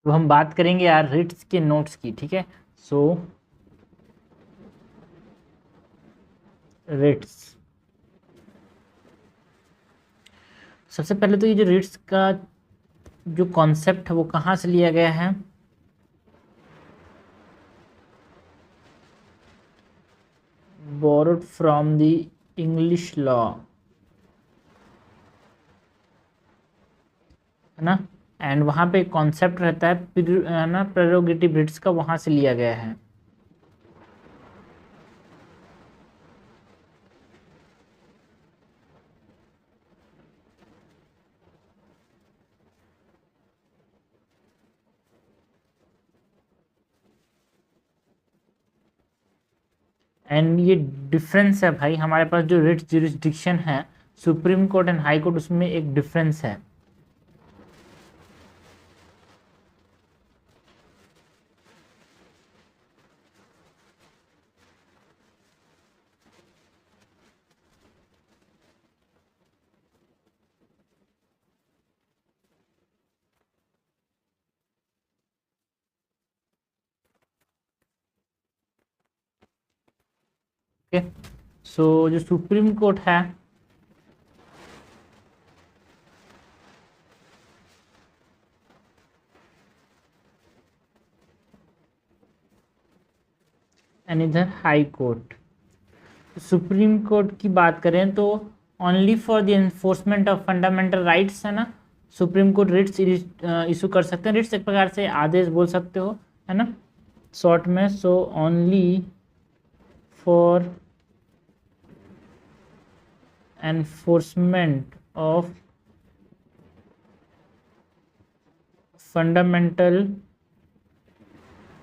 तो हम बात करेंगे यार रिट्स के नोट्स की, ठीक है। सो रिट्स, सबसे पहले तो ये जो रिट्स का जो कॉन्सेप्ट है वो कहाँ से लिया गया है? Borrowed from the English law, है ना। एंड वहाँ पे कॉन्सेप्ट रहता है ना, प्रेरोगेटिव रिट्स का, वहाँ से लिया गया है। एंड ये डिफरेंस है भाई, हमारे पास जो रिट्स जुरिस्डिक्शन है supreme court and high court, उसमें एक डिफरेंस है। ओके, सो जो सुप्रीम कोर्ट है एंड इधर हाई कोर्ट। सुप्रीम कोर्ट की बात करें तो only for the enforcement of fundamental rights, है ना। सुप्रीम कोर्ट रिट्स इशू कर सकते हैं। रिट्स एक प्रकार से आदेश बोल सकते हो, है ना, शॉर्ट में। So only for enforcement of fundamental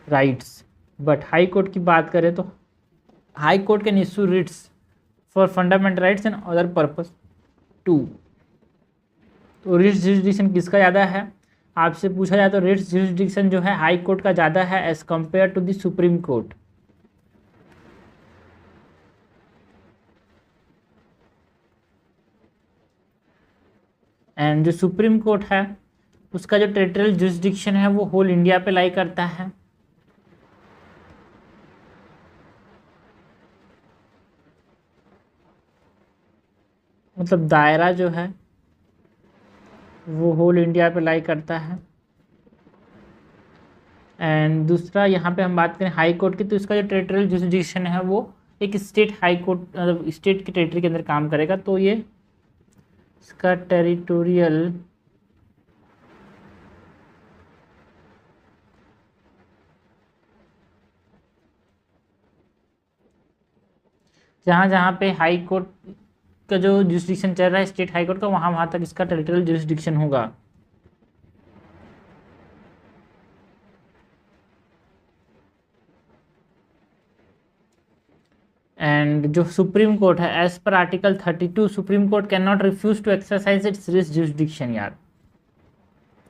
rights. But high court की बात करें तो high court can issue writs for fundamental rights and other purpose to. तो रिट्स जुरिस्डिक्शन किसका ज़्यादा है आपसे पूछा जाए तो रिट्स जुरिस्डिक्शन जो है हाई कोर्ट का ज़्यादा है as compare to the supreme court. And जो सुप्रीम कोर्ट है उसका जो टेरिटोरियल जुरिस्डिक्शन है वो होल इंडिया पे लाई करता है। मतलब दायरा जो है वो होल इंडिया पे लाई करता है। एंड दूसरा यहाँ पे हम बात करें हाई कोर्ट की, तो इसका जो टेरिटोरियल जुरिस्डिक्शन है वो एक स्टेट हाई कोर्ट, मतलब स्टेट की टेरिटरी के अंदर काम करेगा। तो ये इसका टेरिटोरियल जहाँ जहाँ पे हाई कोर्ट का जो जुरिस्डिक्शन चल रहा है स्टेट हाई कोर्ट का, वहाँ वहाँ तक इसका टेरिटोरियल जुरिस्डिक्शन होगा। एंड जो सुप्रीम कोर्ट है as per article 32 supreme court can not refuse to exercise its writs jurisdiction. यार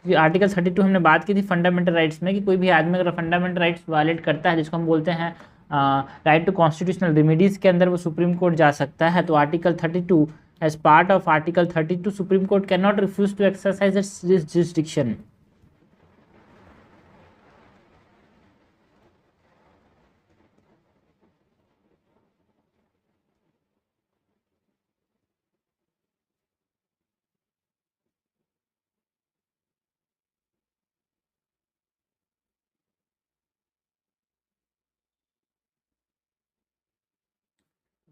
ये आर्टिकल 32 हमने बात की थी फंडामेंटल राइट्स में कि कोई भी आदमी अगर फंडामेंटल राइट्स वायलेट करता है, जिसको हम बोलते हैं राइट टू कॉन्स्टिट्यूशनल रेमेडीज के अंदर, वो सुप्रीम कोर्ट जा सकता है। तो article 32 as part of article 32 supreme court can not refuse to exercise its jurisdiction.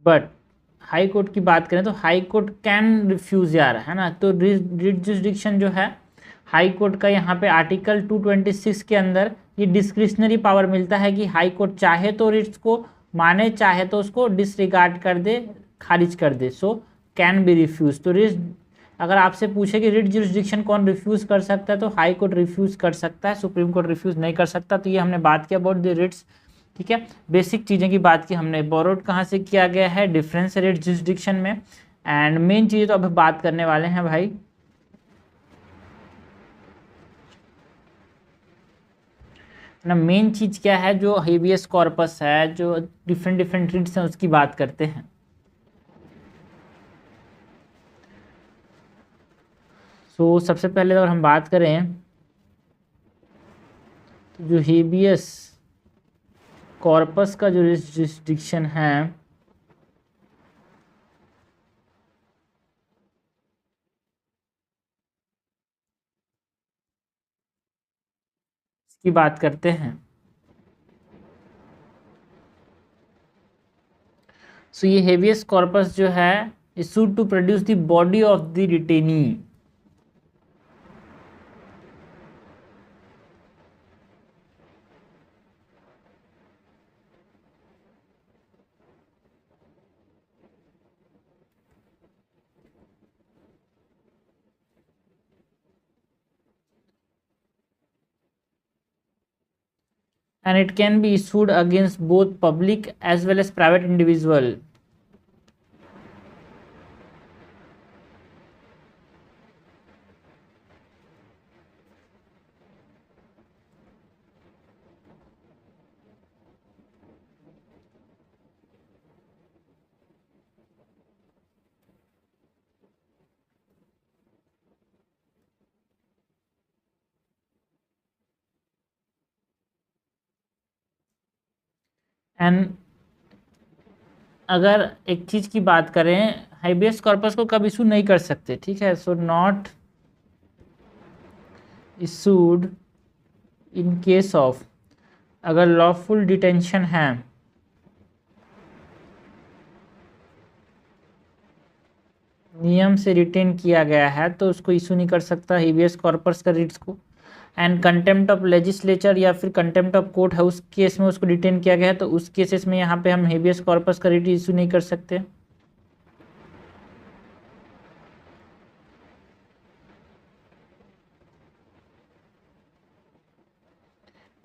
But high court की बात करें तो हाई कोर्ट कैन रिफ्यूज, यार, है ना। तो रिट जुरिस्डिक्शन जो है हाई कोर्ट का, यहाँ पे आर्टिकल 226 के अंदर ये डिस्क्रिशनरी पावर मिलता है कि हाई कोर्ट चाहे तो रिट्स को माने, चाहे तो उसको डिसरिगार्ड कर दे, खारिज कर दे। So can be refuse. तो रिट, अगर आपसे पूछे कि रिट जुरिस्डिक्शन कौन रिफ्यूज कर सकता है तो हाई कोर्ट रिफ्यूज कर सकता है, सुप्रीम कोर्ट रिफ्यूज नहीं कर सकता। तो ये हमने बात किया अबाउट द रिट्स, ठीक है। बेसिक चीज़ें की बात की हमने, बोरोड कहाँ से किया गया है, डिफरेंस रेट जुरिस्डिक्शन में। एंड मेन चीज़ तो अभी बात करने वाले हैं भाई, ना मेन चीज़ क्या है, जो हेबियस कॉर्पस है, जो डिफरेंट डिफरेंट रिट्स हैं उसकी बात करते हैं। सो सबसे पहले अगर हम बात करें तो जो हेबियस कॉर्पस का जो जुरिस्डिक्शन है इसकी बात करते हैं। सो ये हेबियस कॉर्पस जो है issued to produce the body of the detainee. And it can be issued against both public as well as private individual. And अगर एक चीज़ की बात करें, हेबियस कॉर्पस को कब इशू नहीं कर सकते, ठीक है। So not issued in case of, अगर लॉफुल डिटेंशन है, नियम से रिटेन किया गया है, तो उसको इशू नहीं कर सकता हेबियस कॉर्पस का रिट्स को। एंड कंटेम्प्ट ऑफ लेजिस्लेचर या फिर कंटेम्प्ट ऑफ कोर्ट है, उस केस में उसको डिटेन किया गया है, तो उस केसेस में यहाँ पे हम हेबियस कॉर्पस का रिट इशू नहीं कर सकते।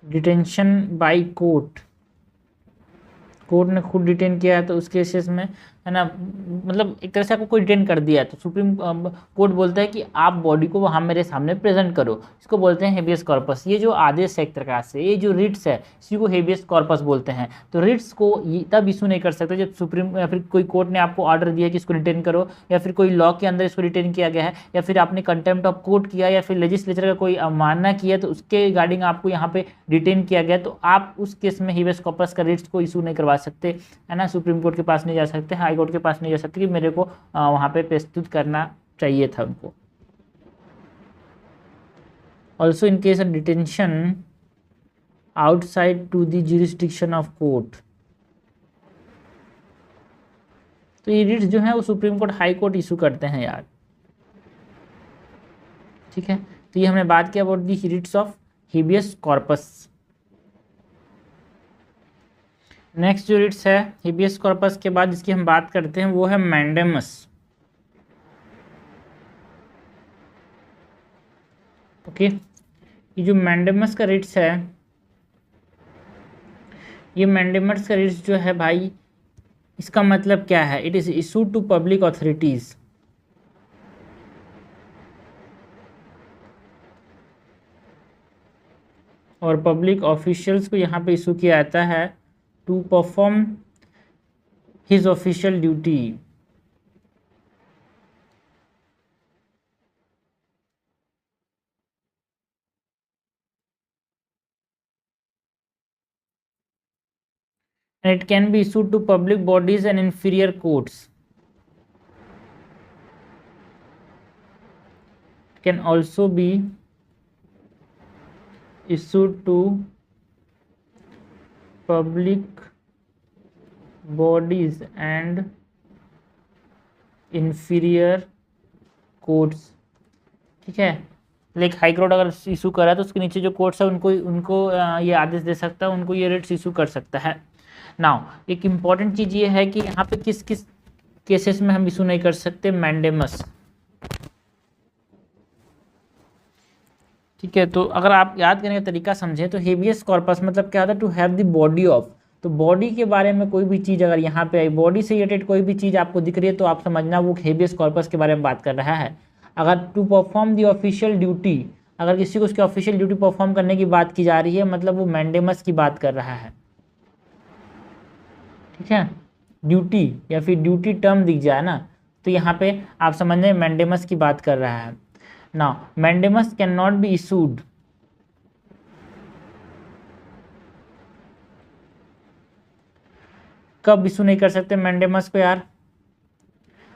डिटेंशन बाय कोर्ट, कोर्ट ने खुद डिटेन किया है तो उस केसेस में, है ना, मतलब एक तरह से आपको कोई डिटेन कर दिया है तो सुप्रीम कोर्ट बोलता है कि आप बॉडी को वहाँ मेरे सामने प्रेजेंट करो, इसको बोलते हैं हेबियस कॉर्पस। ये जो आदेश है एक प्रकार से, ये जो रिट्स है इसी को हेबियस कॉर्पस बोलते हैं। तो रिट्स को तब इशू नहीं कर सकते जब सुप्रीम या फिर कोई कोर्ट ने आपको ऑर्डर दिया कि इसको डिटेन करो, या फिर कोई लॉ के अंदर इसको डिटेन किया गया है, या फिर आपने कंटेम्प्ट ऑफ कोर्ट किया, या फिर लेजिस्लेचर का कोई अवमानना किया तो उसके रिगार्डिंग आपको यहाँ पे डिटेन किया गया, तो आप उस केस में हेबियस कॉर्पस का रिट्स को इशू नहीं करवा सकते, है ना। सुप्रीम कोर्ट के पास नहीं जा सकते, हाई कोर्ट के पास नहीं जा सकते कि मेरे को वहाँ पे प्रस्तुत करना चाहिए था उनको। Also in case of detention outside to the jurisdiction of court, तो ये रिट्स जो है वो supreme court high court issue करते हैं यार, ठीक है। तो ये हमने बात किया about the writs of habeas corpus. Next जो रिट्स है हेबियस कॉर्पस के बाद जिसकी हम बात करते हैं वो है मैंडेमस। ओके, ये जो मैंडेमस का रिट्स है, ये मैंडेमस का रिट्स जो है भाई, इसका मतलब क्या है, it is issued to public authorities, और पब्लिक ऑफिशियल्स को यहाँ पे इशू किया जाता है to perform his official duty. And it can be issued to public bodies and inferior courts. It can also be issued to public bodies and inferior courts, ठीक है। Like high court अगर issue करा है तो उसके नीचे जो courts है उनको उनको ये आदेश दे सकता है, उनको ये रेट्स इशू कर सकता है। नाउ एक इम्पॉर्टेंट चीज़ ये है कि यहाँ पे किस किस केसेस में हम इशू नहीं कर सकते मैंडेमस, ठीक है। तो अगर आप याद करने का तरीका समझें तो हेबियस कॉर्पस मतलब क्या होता है, to have the body of, तो बॉडी के बारे में कोई भी चीज़ अगर यहाँ पे आई, बॉडी से रिलेटेड कोई भी चीज़ आपको दिख रही है तो आप समझना वो हेबियस कॉर्पस के बारे में बात कर रहा है। अगर to perform the official duty, अगर किसी को उसकी ऑफिशियल ड्यूटी परफॉर्म करने की बात की जा रही है मतलब वो मैंडेमस की बात कर रहा है, ठीक है। ड्यूटी या फिर ड्यूटी टर्म दिख जाए ना तो यहाँ पे आप समझ लें मैंडेमस की बात कर रहा है। Now mandamus can not be issued कब इशू नहीं कर सकते मैंडेमस को यार?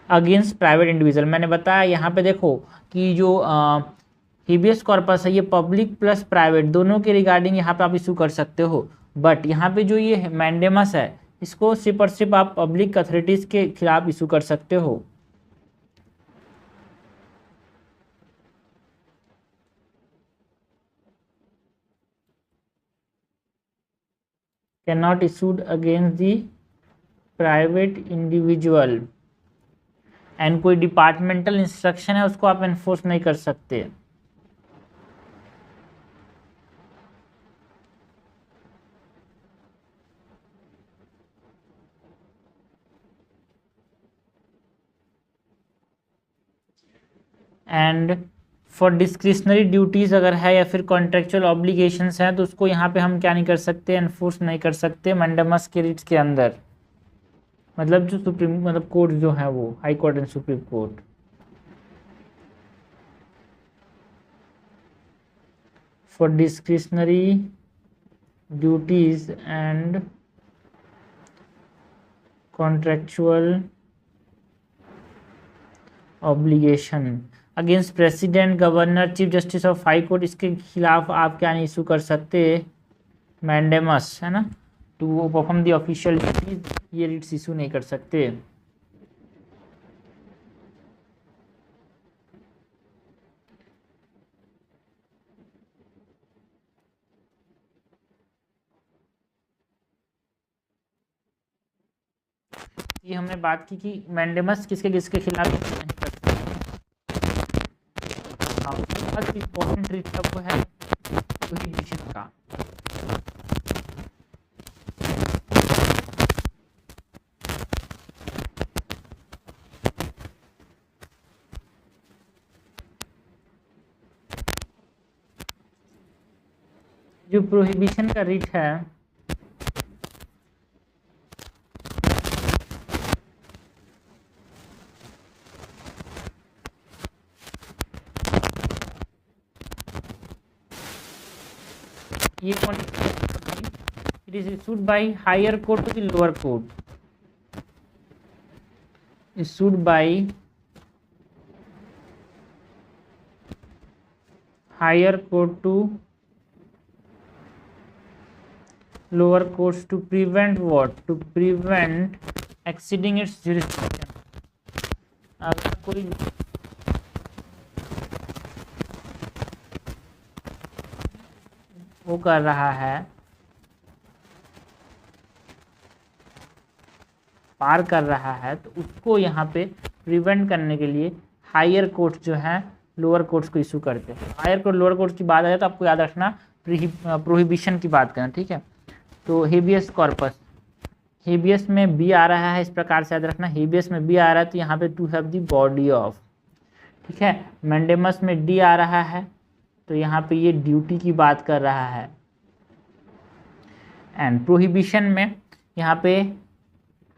Against private individual. मैंने बताया यहाँ पे देखो कि जो हेबियस कॉर्पस है ये पब्लिक प्लस प्राइवेट दोनों के रिगार्डिंग यहाँ पे आप इशू कर सकते हो, बट यहाँ पे जो ये मैंडेमस है इसको सिर्फ और सिर्फ आप पब्लिक अथॉरिटीज के खिलाफ इशू कर सकते हो। Can not issued against the private individual, and कोई डिपार्टमेंटल इंस्ट्रक्शन है उसको आप एनफोर्स नहीं कर सकते। एंड फॉर डिस्क्रिशनरी ड्यूटीज अगर है या फिर कॉन्ट्रेक्चुअल ऑब्लिगेशंस हैं तो उसको यहाँ पे हम क्या नहीं कर सकते, एनफोर्स नहीं कर सकते मैंडेमस के रिट्स के अंदर। मतलब जो सुप्रीम मतलब कोर्ट जो है वो high court and supreme court. For discretionary duties and contractual obligation against president, governor, chief justice of high court, इसके खिलाफ आप क्या नहीं इशू कर सकते, मैंडेमस, है ना, to perform the official duties, ये रिट्स इशू नहीं कर सकते। ये हमने बात की कि मैंडेमस किसके किसके खिलाफ नहीं कर सकते। फर्स्ट इंपॉर्टेंट रिट है वो है प्रोहिबिशन का। जो प्रोहिबिशन का रिट है ये कौन, it is issued by higher court to the lower court, issued by higher court to lower courts to prevent what, to prevent exceeding its jurisdiction। अगर कोई वो कर रहा है, पार कर रहा है, तो उसको यहाँ पे प्रिवेंट करने के लिए हायर कोर्ट्स जो है लोअर कोर्ट्स को इशू करते हैं। हायर कोर्ट लोअर कोर्ट्स की बात आए तो आपको याद रखना प्रोहिबिशन की बात करना, ठीक है। तो हेबियस कॉर्पस, हेबियस में बी आ रहा है, इस प्रकार से याद रखना, हेबियस में बी आ रहा है तो यहाँ पे to have the body of, ठीक है। मैंडेमस में डी आ रहा है तो यहाँ पे ये ड्यूटी की बात कर रहा है। एंड प्रोहिबिशन में यहाँ पे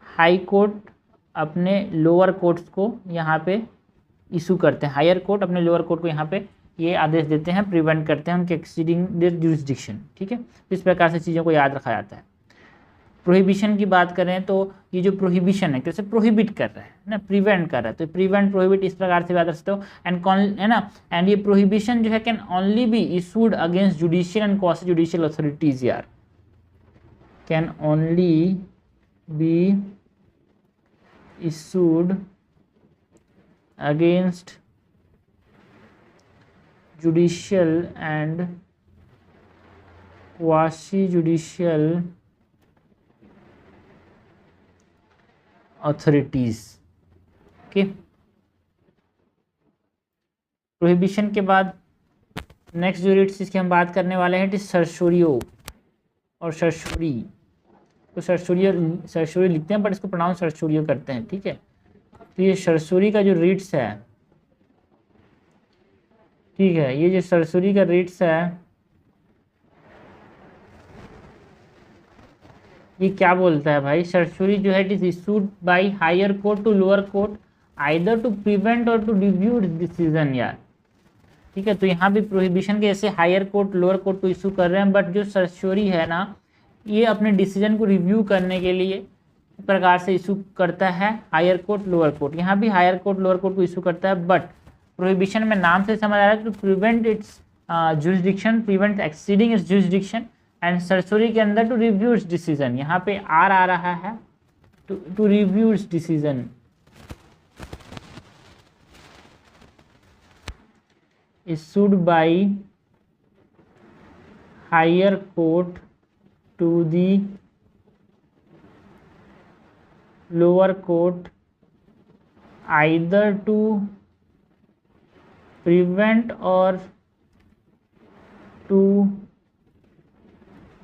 हाई कोर्ट अपने लोअर कोर्ट्स को यहाँ पे इशू करते हैं, हायर कोर्ट अपने लोअर कोर्ट को यहाँ पे ये आदेश देते हैं, प्रिवेंट करते हैं उनके एक्सीडिंग देयर जुरिस्डिक्शन, ठीक है। इस प्रकार से चीज़ों को याद रखा जाता है। प्रोहिबिशन की बात करें तो ये जो प्रोहिबिशन है कैसे प्रोहिबिट कर रहा है ना, प्रिवेंट कर रहा है, तो प्रिवेंट प्रोहिबिट इस प्रकार से याद रख सकते हो। एंड कौन है ना, एंड ये प्रोहिबिशन जो है can only be issued against judicial and quasi judicial authorities यार, can only be issued against judicial and quasi judicial authorities, okay. Prohibition के बाद नेक्स्ट जो रिट्स इसकी हम बात करने वाले हैं इट इज सर्सोरियो और सर्सोरी। तो सर्सोरी लिखते हैं बट इसको प्रोनाउंस सर्सोरियो करते हैं, ठीक है। तो ये सर्सोरी का जो रिट्स है, ठीक है, ये जो सर्सोरी का रिट्स है ये क्या बोलता है भाई, सर्सोरी जो है it is issued by higher court to lower court either to prevent or to review decision यार, ठीक है। तो यहाँ भी प्रोहिबिशन के ऐसे हायर कोर्ट लोअर कोर्ट को इशू कर रहे हैं, बट जो सर्सोरी है ना ये अपने डिसीजन को रिव्यू करने के लिए प्रकार से इशू करता है हायर कोर्ट लोअर कोर्ट। यहाँ भी हायर कोर्ट लोअर कोर्ट को इशू करता है, बट प्रोहिबिशन में नाम से समझ आ रहा है to prevent its jurisdiction, prevent exceeding its jurisdiction, and certiorari के अंदर टू रिव्यू इट्स डिसीजन। यहाँ पे आर आ रहा है to review its decision. issued by higher court to the lower court either to prevent or to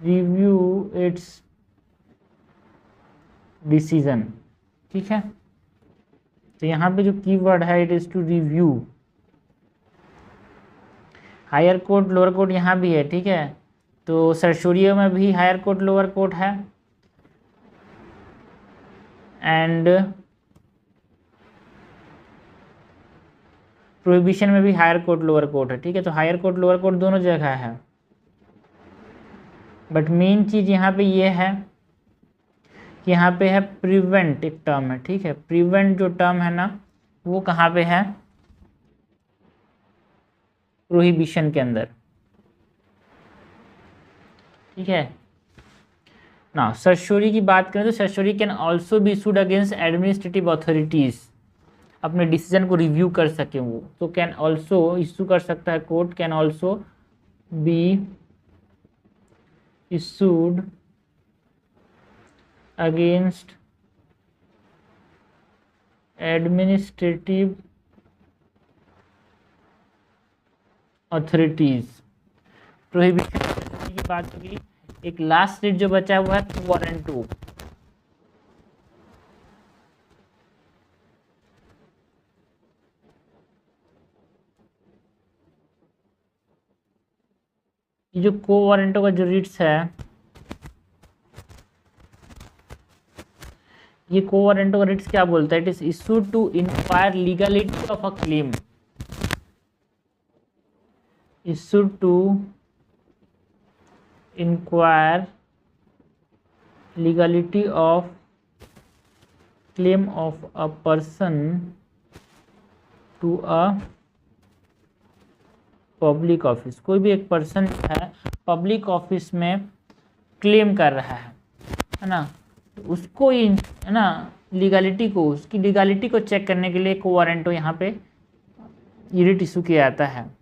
review its decision। ठीक है, तो यहाँ पे जो कीवर्ड है it is to review. Higher court lower court यहाँ भी है, ठीक है, तो सर्सोरियो में भी हायर कोर्ट लोअर कोर्ट है, एंड प्रोहिबिशन में भी हायर कोर्ट लोअर कोर्ट है। ठीक है, तो हायर कोर्ट लोअर कोर्ट दोनों जगह है, बट मेन चीज यहाँ पे ये है कि यहाँ पे है प्रिवेंट, एक टर्म है। ठीक है, प्रिवेंट जो टर्म है ना वो कहाँ पे है, प्रोहिबिशन के अंदर। ठीक है ना, सर्सोरी की बात करें तो certiorari can also be issued against administrative authorities, अपने डिसीजन को रिव्यू कर सके वो, तो कैन ऑल्सो इशू कर सकता है, court can also be issued against administrative authorities. Prohibition की बात होगी। एक लास्ट रेट जो बचा हुआ है वारंटो, ये जो को वारंटो का जो रिट्स है, ये को वारंटो का रिट्स क्या बोलता है, it is issued to inquire legality of a claim, issued to inquire legality of claim of a person to a public office। कोई भी एक पर्सन है पब्लिक ऑफिस में क्लेम कर रहा है ना, तो उसको है ना लीगलिटी को, उसकी लीगलिटी को चेक करने के लिए को वारंटो यहाँ पे रिट इशू किया जाता है।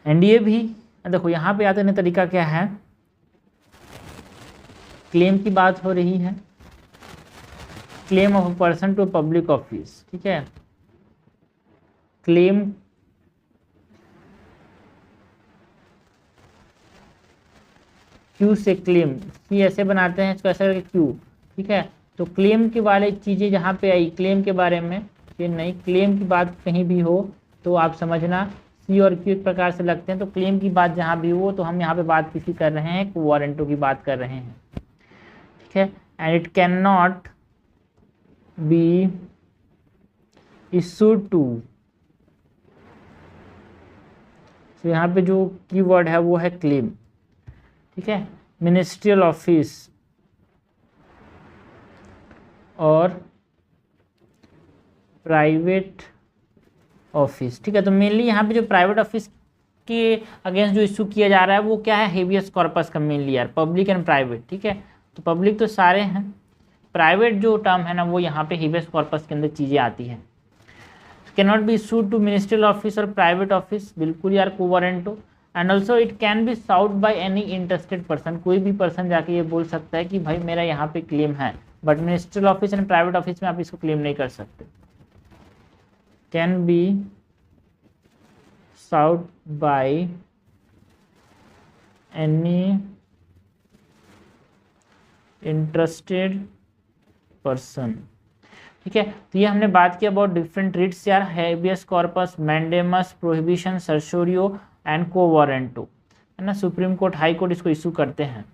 एनडीए भी देखो यहाँ पे आते हैं, तरीका क्या है, क्लेम की बात हो रही है, claim of a person to public office. ठीक है, क्लेम क्यू से क्लेम, सी ऐसे बनाते हैं इसको, ऐसे करके क्यू। ठीक है, तो क्लेम के वाले चीज़ें जहाँ पे आई क्लेम के बारे में, ये नहीं, क्लेम की बात कहीं भी हो तो आप समझना सी और क्यू एक प्रकार से लगते हैं, तो क्लेम की बात जहाँ भी हो तो हम यहाँ पे बात किसी कर रहे हैं, वारंटो की बात कर रहे हैं। ठीक है, and it can not be issued to, तो यहाँ पे जो कीवर्ड है वो है क्लेम। ठीक है, ministerial office or private office. ठीक है, तो मेनली यहाँ पे जो प्राइवेट ऑफिस के अगेंस्ट जो इशू किया जा रहा है वो क्या है, हेबियस कॉर्पस का मेनली यार, पब्लिक एंड प्राइवेट। ठीक है, तो पब्लिक तो सारे हैं, प्राइवेट जो टर्म है ना वो यहाँ पे हेबियस कॉर्पस के अंदर चीज़ें आती हैं। Can not be issued to ministerial office or private office, बिल्कुल यार quo warranto. And also it can be sought by any interested person, कोई भी पर्सन जाके ये बोल सकता है कि भाई मेरा यहाँ पे क्लेम है, but ministerial office and private office में आप इसको क्लेम नहीं कर सकते। Can be sought by any interested person. ठीक है, तो ये हमने बात की अबाउट डिफरेंट रिट्स यार, habeas corpus, mandamus, prohibition, certiorari and quo warranto, है ना। सुप्रीम कोर्ट, हाई कोर्ट इसको इशू करते हैं।